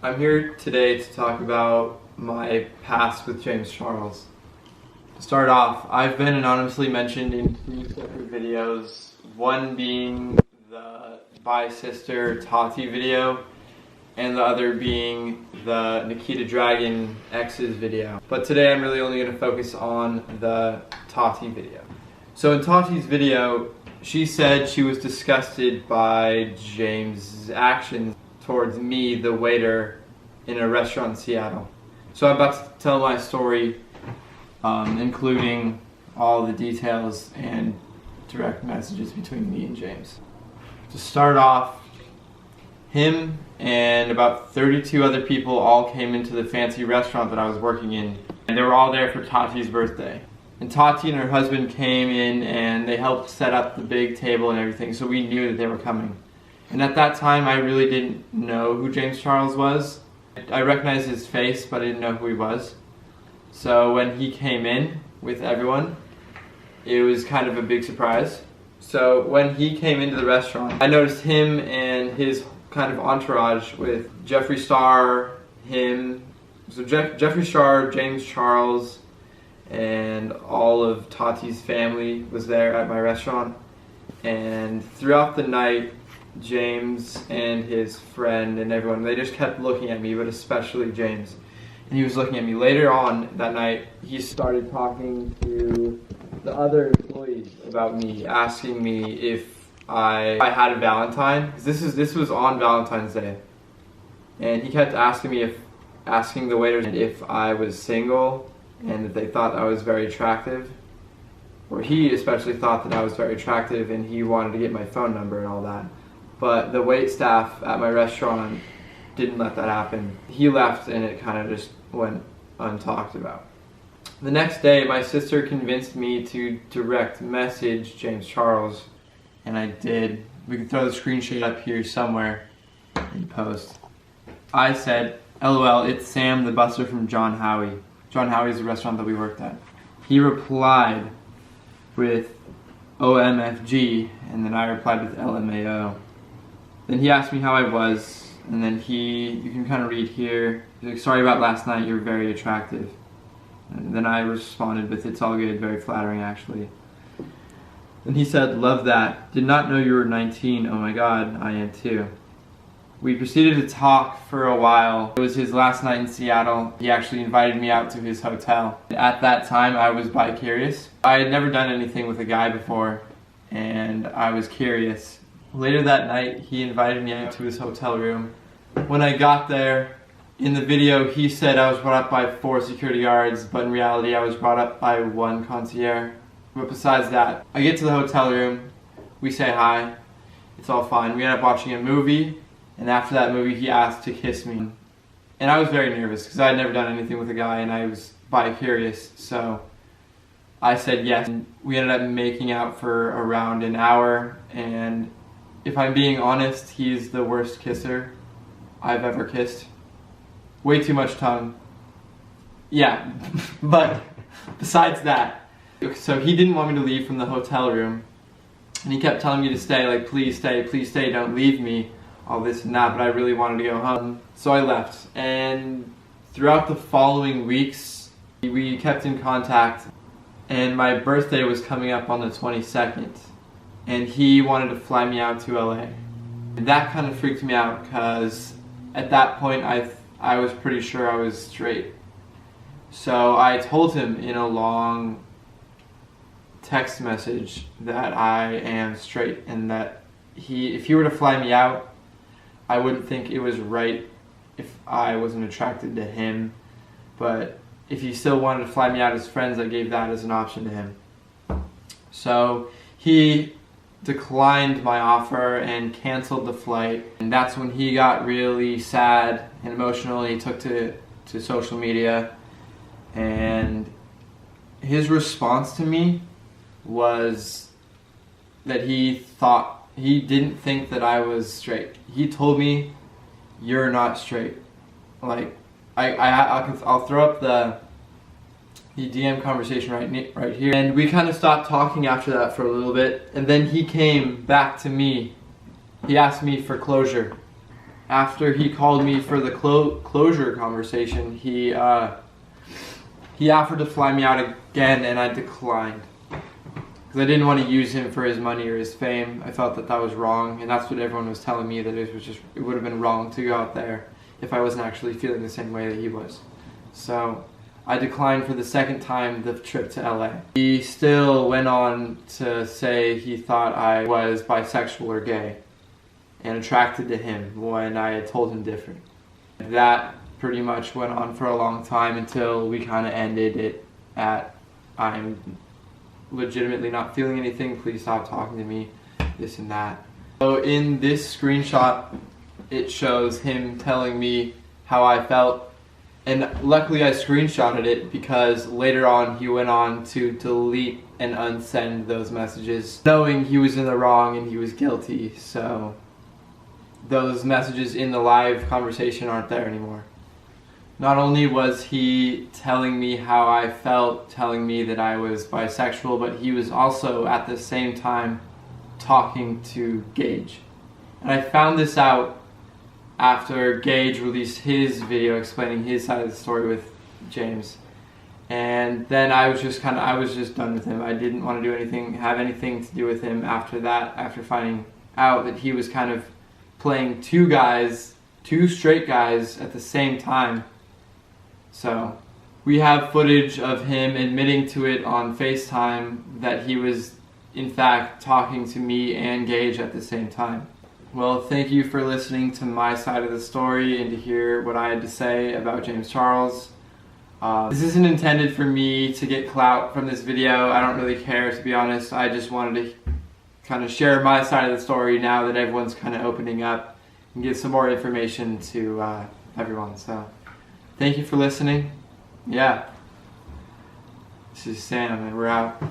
I'm here today to talk about my past with James Charles. To start off, I've been anonymously mentioned in 2 separate videos, one being the Bye Sister Tati video, and the other being the Nikita Dragon X's video. But today I'm really only going to focus on the Tati video. So in Tati's video, she said she was disgusted by James' actions towards me, the waiter, in a restaurant in Seattle. So I'm about to tell my story, including all the details and direct messages between me and James. To start off, him and about 32 other people all came into the fancy restaurant that I was working in, and they were all there for Tati's birthday. And Tati and her husband came in and they helped set up the big table and everything, so we knew that they were coming. And at that time I really didn't know who James Charles was. I recognized his face, but I didn't know who he was. So when he came in with everyone, it was kind of a big surprise. So when he came into the restaurant, I noticed him and his kind of entourage with Jeffree Star, him, so Jeffree Star, James Charles, and all of Tati's family was there at my restaurant. And throughout the night, James and his friend and everyone, they just kept looking at me, but especially James. And he was looking at me. Later on that night, he started talking to the other employees about me, asking me if I had a Valentine, because this was on Valentine's Day. And he kept asking the waiters if I was single, and that they thought I was very attractive. Or he especially thought that I was very attractive, and he wanted to get my phone number and all that. But the wait staff at my restaurant didn't let that happen. He left and it kind of just went untalked about. The next day, my sister convinced me to direct message James Charles, and I did. We can throw the screenshot up here somewhere in post. I said, "LOL, it's Sam the busser from John Howie." John Howie's the restaurant that we worked at. He replied with OMFG, and then I replied with LMAO. Then he asked me how I was, and then you can kind of read here, he's like, "Sorry about last night, you're very attractive." And then I responded with, "It's all good," very flattering actually. Then he said, "Love that. Did not know you were 19, oh my god, I am too." We proceeded to talk for a while. It was his last night in Seattle. He actually invited me out to his hotel. At that time, I was bi-curious. I had never done anything with a guy before, and I was curious. Later that night, he invited me out to his hotel room. When I got there, in the video, he said I was brought up by 4 security guards, but in reality, I was brought up by 1 concierge. But besides that, I get to the hotel room, we say hi, it's all fine. We end up watching a movie, and after that movie, he asked to kiss me. And I was very nervous, because I had never done anything with a guy, and I was bi-curious, so I said yes. And we ended up making out for around an hour, and if I'm being honest, he's the worst kisser I've ever kissed. Way too much tongue. Yeah, but besides that, so he didn't want me to leave from the hotel room, and he kept telling me to stay, like, please stay, don't leave me, all this and that, but I really wanted to go home. So I left, and throughout the following weeks, we kept in contact, and my birthday was coming up on the 22nd, and he wanted to fly me out to LA. And that kind of freaked me out, because at that point I was pretty sure I was straight. So I told him in a long text message that I am straight, and that if he were to fly me out, I wouldn't think it was right if I wasn't attracted to him, but if he still wanted to fly me out as friends, I gave that as an option to him. So he declined my offer and canceled the flight, and that's when he got really sad and emotional. He took to social media, and his response to me was that he didn't think that I was straight. He told me, "You're not straight." Like, I'll throw up the DM conversation right here. And we kind of stopped talking after that for a little bit, and then he came back to me. He asked me for closure, after he called me for the closure conversation, he offered to fly me out again, and I declined. Because I didn't want to use him for his money or his fame. I thought that that was wrong, and that's what everyone was telling me, that it would have been wrong to go out there if I wasn't actually feeling the same way that he was. So I declined for the second time the trip to LA. He still went on to say he thought I was bisexual or gay and attracted to him when I had told him different. That pretty much went on for a long time until we kind of ended it at, I'm legitimately not feeling anything, please stop talking to me, this and that. So in this screenshot, it shows him telling me how I felt, and luckily I screenshotted it because later on he went on to delete and unsend those messages, knowing he was in the wrong and he was guilty. So those messages in the live conversation aren't there anymore. Not only was he telling me how I felt, telling me that I was bisexual, but he was also at the same time talking to Gage. And I found this out after Gage released his video explaining his side of the story with James. And then I was just done with him. I didn't want to do anything, have anything to do with him after that, after finding out that he was kind of playing two straight guys at the same time. So we have footage of him admitting to it on FaceTime that he was in fact talking to me and Gage at the same time. Well, thank you for listening to my side of the story and to hear what I had to say about James Charles. This isn't intended for me to get clout from this video. I don't really care, to be honest. I just wanted to kind of share my side of the story now that everyone's kind of opening up and give some more information to everyone. So thank you for listening. Yeah. This is Sam, and we're out.